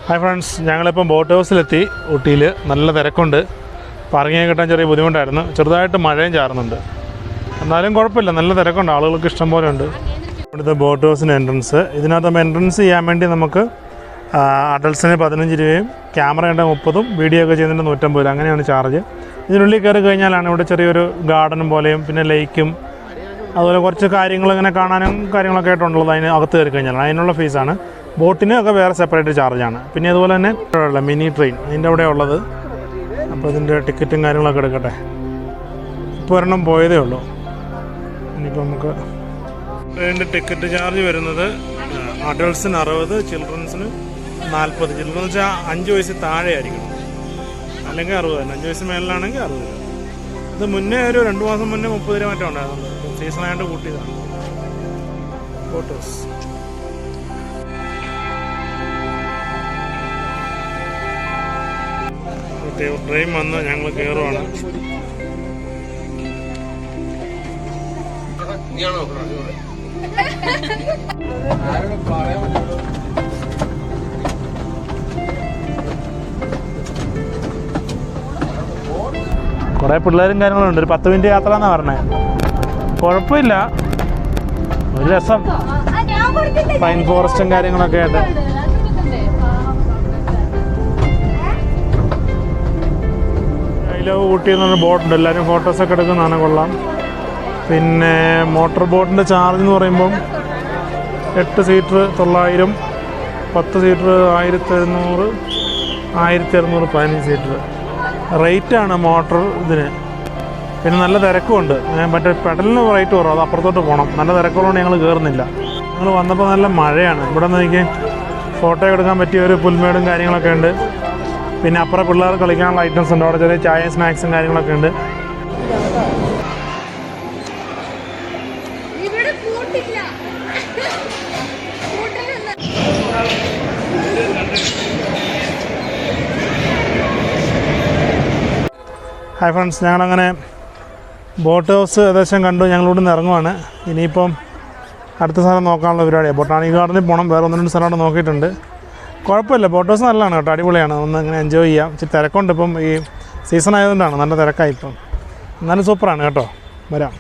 Hi friends, ഞങ്ങളിപ്പം boat ഹൗസിലെത്തി. ഊട്ടിയിൽ നല്ല തിരക്കുണ്ട്. പാർക്കിംഗ് കിട്ടാൻ ചെറിയ ബുദ്ധിമുട്ടായിരുന്നു. ചെറുതായിട്ട് മഴയും ചാറുന്നുണ്ട്. എന്നാലും കുഴപ്പമില്ല, നല്ല തിരക്കുണ്ട്. ആളുകൾക്ക് ഇഷ്ടം പോലെ ഉണ്ട്. ഇവിടുത്തെ ബോട്ട് ഹൗസിൻ്റെ എൻട്രൻസ്. ഇതിനകത്ത് എൻട്രൻസ് ചെയ്യാൻ വേണ്ടി നമുക്ക് അഡൾട്ട്സിന് 15 രൂപയും ക്യാമറയുടെ 30, വീഡിയോ ഒക്കെ ചെയ്യുന്നതിന് 150 രൂപ, അങ്ങനെയാണ് ചാർജ്. ഇതിനുള്ളിൽ കയറി കഴിഞ്ഞാലാണ് ഇവിടെ ചെറിയൊരു ഗാർഡനും പോലെയും പിന്നെ ലേക്കും അതുപോലെ കുറച്ച് കാര്യങ്ങൾ ഇങ്ങനെ കാണാനും കാര്യങ്ങളൊക്കെ ആയിട്ടുള്ളത്. അതിന് അകത്ത് കയറി കഴിഞ്ഞാൽ അതിനുള്ള ഫീസാണ്. ബോട്ടിന് ഒക്കെ വേറെ സെപ്പറേറ്റ് ചാർജാണ്. പിന്നെ അതുപോലെ തന്നെ ഉള്ള മിനി ട്രെയിൻ അതിൻ്റെ അവിടെ ഉള്ളത്. അപ്പോൾ ഇതിൻ്റെ ടിക്കറ്റും കാര്യങ്ങളൊക്കെ എടുക്കട്ടെ. ഇപ്പോൾ ഒരെണ്ണം പോയതേ ഉള്ളൂ. ഇനിയിപ്പോൾ നമുക്ക് ട്രെയിനിൻ്റെ ടിക്കറ്റ് ചാർജ് വരുന്നത് അഡൾട്ട്സിന് 60, ചിൽഡ്രൻസിന് 40. ചിൽഡ്രൻ എന്ന് വെച്ചാൽ 5 വയസ്സിൽ താഴെ ആയിരിക്കണം, അല്ലെങ്കിൽ 60 തന്നെ. 5 വയസ്സ് മേളിലാണെങ്കിൽ 60 രൂപ. ഇത് മുന്നേ ഒരു 2 മാസം മുന്നേ 30 രൂപ മറ്റോ ഉണ്ടായിരുന്നു. സീസണായിട്ട് കൂട്ടിയതാണ്. ഫോട്ടോസ് ട്രെയിൻ വന്ന് ഞങ്ങൾ കയറുവാണ്. കുറേ പിള്ളേരും കാര്യങ്ങളുണ്ട്. ഒരു 10 മിനിറ്റ് യാത്ര എന്നാണ് പറഞ്ഞത്. കുഴപ്പമില്ല, ഒരു രസം. പൈൻ ഫോറസ്റ്റും കാര്യങ്ങളൊക്കെ ആയിട്ട്. ഊട്ടി എന്നൊരു ബോട്ടുണ്ട്. എല്ലാവരും ഫോട്ടോസൊക്കെ എടുക്കുന്നതാണ്, കൊള്ളാം. പിന്നെ മോട്ടോർ ബോട്ടിൻ്റെ ചാർജ് എന്ന് പറയുമ്പം 8 സീറ്റർ 900, 10 സീറ്റർ 1700, 1600, 15 സീറ്റർ റേറ്റാണ് മോട്ടോർ ഇതിന്. പിന്നെ നല്ല തിരക്കുമുണ്ട്. മറ്റേ പെഡലിന് റേറ്റ് കുറവ്, അത് അപ്പുറത്തോട്ട് പോകണം. നല്ല തിരക്കുള്ളതുകൊണ്ട് ഞങ്ങൾ കയറുന്നില്ല. ഞങ്ങൾ വന്നപ്പോൾ നല്ല മഴയാണ്. ഇവിടെ നിന്ന് എനിക്ക് ഫോട്ടോ എടുക്കാൻ പറ്റിയ ഒരു പുൽമേടും കാര്യങ്ങളൊക്കെ ഉണ്ട്. പിന്നെ അപ്പുറം പിള്ളേർ കളിക്കാനുള്ള ഐറ്റംസ് ഉണ്ട്. അവിടെ ചെറിയ ചായയും സ്നാക്സും കാര്യങ്ങളൊക്കെ ഉണ്ട്. ഹായ് ഫ്രണ്ട്സ്, ഞങ്ങളങ്ങനെ ബോട്ട് ഹൗസ് ഏകദേശം കണ്ടു. ഞങ്ങളിവിടെ നിന്ന് ഇറങ്ങുവാണ്. ഇനിയിപ്പം അടുത്ത സ്ഥലം നോക്കാനുള്ള പരിപാടിയാണ്. ബൊട്ടാണിക് ഗാർഡനിൽ പോകണം. വേറെ 1-2 സ്ഥലം നോക്കിയിട്ടുണ്ട്. കുഴപ്പമില്ല, ബോട്ട് ഹൗസ് നല്ലതാണ് കേട്ടോ, അടിപൊളിയാണ്. ഒന്ന് ഇങ്ങനെ എൻജോയ് ചെയ്യാം. ഇച്ചിരി തിരക്കുണ്ട്. ഇപ്പം ഈ സീസൺ ആയതുകൊണ്ടാണ് നല്ല തിരക്കായി ഇപ്പം. എന്നാലും സൂപ്പറാണ് കേട്ടോ. വരാം.